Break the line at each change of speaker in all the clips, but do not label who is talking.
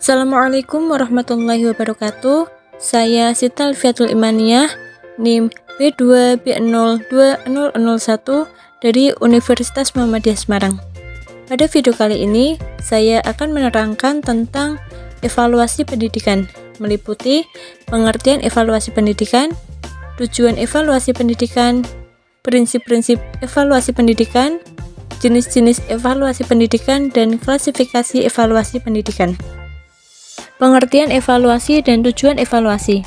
Assalamualaikum warahmatullahi wabarakatuh. Saya Sita Alfiatul Imaniyah, NIM B2B02001 dari Universitas Muhammadiyah Semarang. Pada video kali ini, saya akan menerangkan tentang evaluasi pendidikan, meliputi pengertian evaluasi pendidikan, tujuan evaluasi pendidikan, prinsip-prinsip evaluasi pendidikan, jenis-jenis evaluasi pendidikan, dan klasifikasi evaluasi pendidikan. Pengertian evaluasi dan tujuan evaluasi.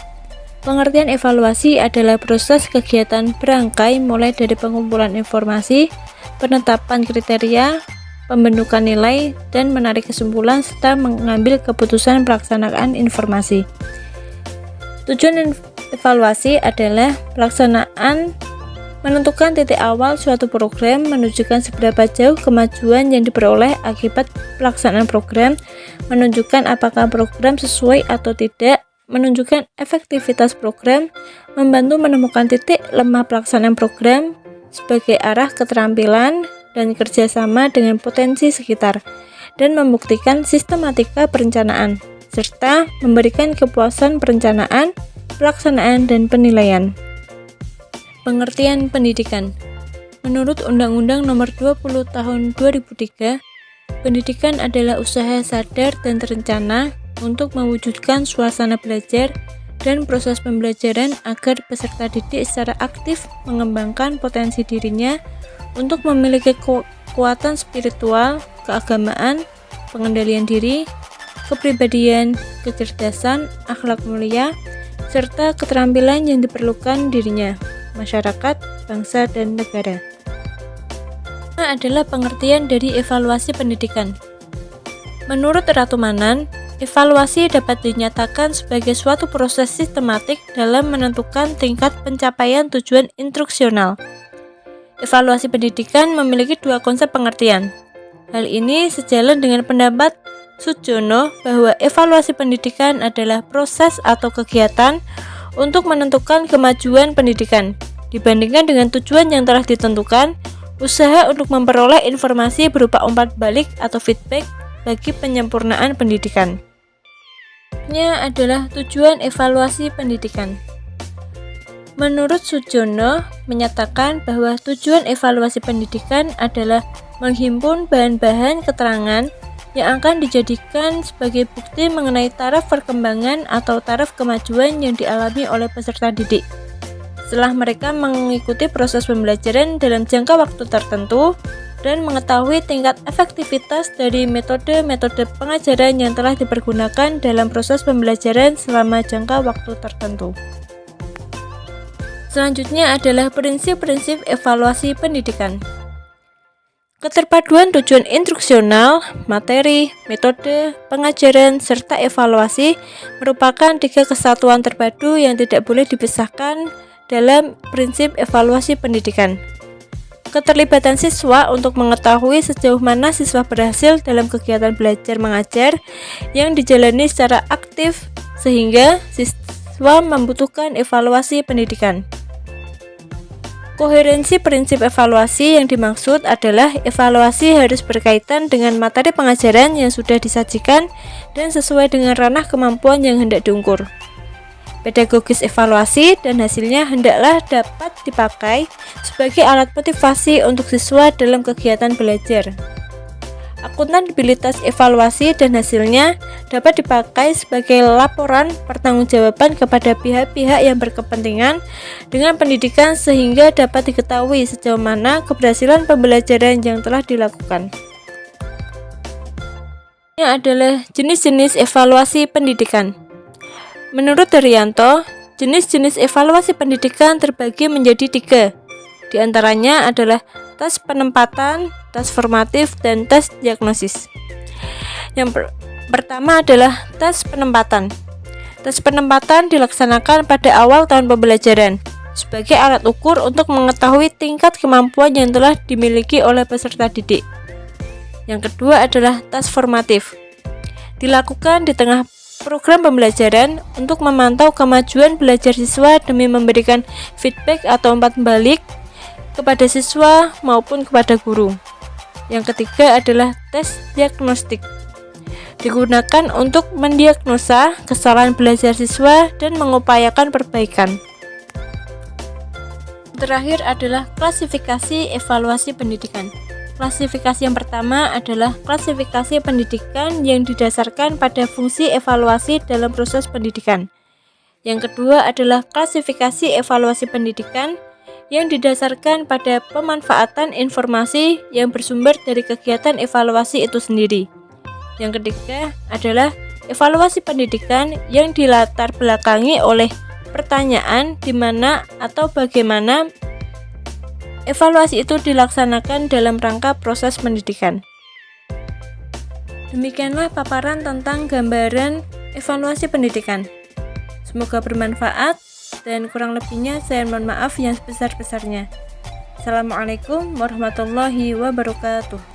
Pengertian evaluasi adalah proses kegiatan berangkai mulai dari pengumpulan informasi, penetapan kriteria, pembentukan nilai, dan menarik kesimpulan serta mengambil keputusan pelaksanaan informasi. Tujuan evaluasi adalah pelaksanaan menentukan titik awal suatu program, menunjukkan seberapa jauh kemajuan yang diperoleh akibat pelaksanaan program, menunjukkan apakah program sesuai atau tidak, menunjukkan efektivitas program, membantu menemukan titik lemah pelaksanaan program sebagai arah keterampilan dan kerjasama dengan potensi sekitar, dan membuktikan sistematika perencanaan, serta memberikan kepuasan perencanaan, pelaksanaan, dan penilaian. Pengertian pendidikan. Menurut Undang-Undang Nomor 20 Tahun 2003, pendidikan adalah usaha sadar dan terencana untuk mewujudkan suasana belajar dan proses pembelajaran agar peserta didik secara aktif mengembangkan potensi dirinya untuk memiliki kekuatan spiritual, keagamaan, pengendalian diri, kepribadian, kecerdasan, akhlak mulia, serta keterampilan yang diperlukan dirinya, masyarakat, bangsa, dan negara. Ini adalah pengertian dari evaluasi pendidikan. Menurut Ratu Manan, evaluasi dapat dinyatakan sebagai suatu proses sistematik dalam menentukan tingkat pencapaian tujuan instruksional. Evaluasi pendidikan memiliki dua konsep pengertian. Hal ini sejalan dengan pendapat Sudjono bahwa evaluasi pendidikan adalah proses atau kegiatan untuk menentukan kemajuan pendidikan dibandingkan dengan tujuan yang telah ditentukan, usaha untuk memperoleh informasi berupa umpan balik atau feedback bagi penyempurnaan pendidikan. Ini adalah tujuan evaluasi pendidikan. Menurut Sudjono menyatakan bahwa tujuan evaluasi pendidikan adalah menghimpun bahan-bahan keterangan yang akan dijadikan sebagai bukti mengenai taraf perkembangan atau taraf kemajuan yang dialami oleh peserta didik setelah mereka mengikuti proses pembelajaran dalam jangka waktu tertentu dan mengetahui tingkat efektivitas dari metode-metode pengajaran yang telah dipergunakan dalam proses pembelajaran selama jangka waktu tertentu. Selanjutnya adalah prinsip-prinsip evaluasi pendidikan. Keterpaduan tujuan instruksional, materi, metode, pengajaran, serta evaluasi merupakan tiga kesatuan terpadu yang tidak boleh dipisahkan dalam prinsip evaluasi pendidikan. Keterlibatan siswa untuk mengetahui sejauh mana siswa berhasil dalam kegiatan belajar mengajar yang dijalani secara aktif sehingga siswa membutuhkan evaluasi pendidikan. Koherensi prinsip evaluasi yang dimaksud adalah evaluasi harus berkaitan dengan materi pengajaran yang sudah disajikan dan sesuai dengan ranah kemampuan yang hendak diukur. Pedagogis evaluasi dan hasilnya hendaklah dapat dipakai sebagai alat motivasi untuk siswa dalam kegiatan belajar. Akuntabilitas evaluasi dan hasilnya dapat dipakai sebagai laporan pertanggungjawaban kepada pihak-pihak yang berkepentingan dengan pendidikan sehingga dapat diketahui sejauh mana keberhasilan pembelajaran yang telah dilakukan. Ini adalah jenis-jenis evaluasi pendidikan. Menurut Daryanto, jenis-jenis evaluasi pendidikan terbagi menjadi tiga. Di antaranya adalah tes penempatan, tes formatif, dan tes diagnosis. Yang pertama adalah tes penempatan. Tes penempatan dilaksanakan pada awal tahun pembelajaran sebagai alat ukur untuk mengetahui tingkat kemampuan yang telah dimiliki oleh peserta didik. Yang kedua adalah tes formatif. Dilakukan di tengah program pembelajaran untuk memantau kemajuan belajar siswa demi memberikan feedback atau umpan balik kepada siswa maupun kepada guru. Yang ketiga adalah tes diagnostik. digunakan untuk mendiagnosa kesalahan belajar siswa dan mengupayakan perbaikan. Terakhir adalah klasifikasi evaluasi pendidikan. Klasifikasi yang pertama adalah klasifikasi pendidikan yang didasarkan pada fungsi evaluasi dalam proses pendidikan. Yang kedua adalah klasifikasi evaluasi pendidikan yang didasarkan pada pemanfaatan informasi yang bersumber dari kegiatan evaluasi itu sendiri. Yang ketiga adalah evaluasi pendidikan yang dilatar belakangi oleh pertanyaan di mana atau bagaimana evaluasi itu dilaksanakan dalam rangka proses pendidikan. Demikianlah paparan tentang gambaran evaluasi pendidikan. Semoga bermanfaat dan kurang lebihnya saya mohon maaf yang sebesar-besarnya. Assalamualaikum warahmatullahi wabarakatuh.